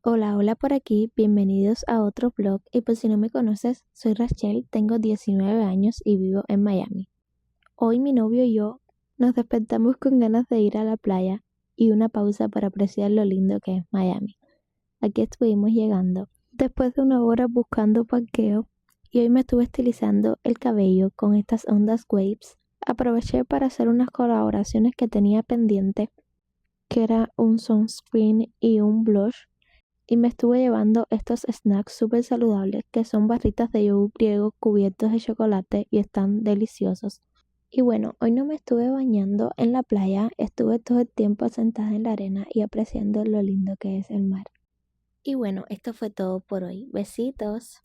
Hola, hola por aquí, bienvenidos a otro vlog y pues si no me conoces, soy Rachel, tengo 19 años y vivo en Miami. Hoy mi novio y yo nos despertamos con ganas de ir a la playa y una pausa para apreciar lo lindo que es Miami. Aquí estuvimos llegando después de una hora buscando parqueo y hoy me estuve estilizando el cabello con estas ondas waves. Aproveché para hacer unas colaboraciones que tenía pendiente, que era un sunscreen y un blush y me estuve llevando estos snacks súper saludables que son barritas de yogur griego cubiertos de chocolate y están deliciosos. Y bueno, hoy no me estuve bañando en la playa, estuve todo el tiempo sentada en la arena y apreciando lo lindo que es el mar. Y bueno, esto fue todo por hoy. Besitos.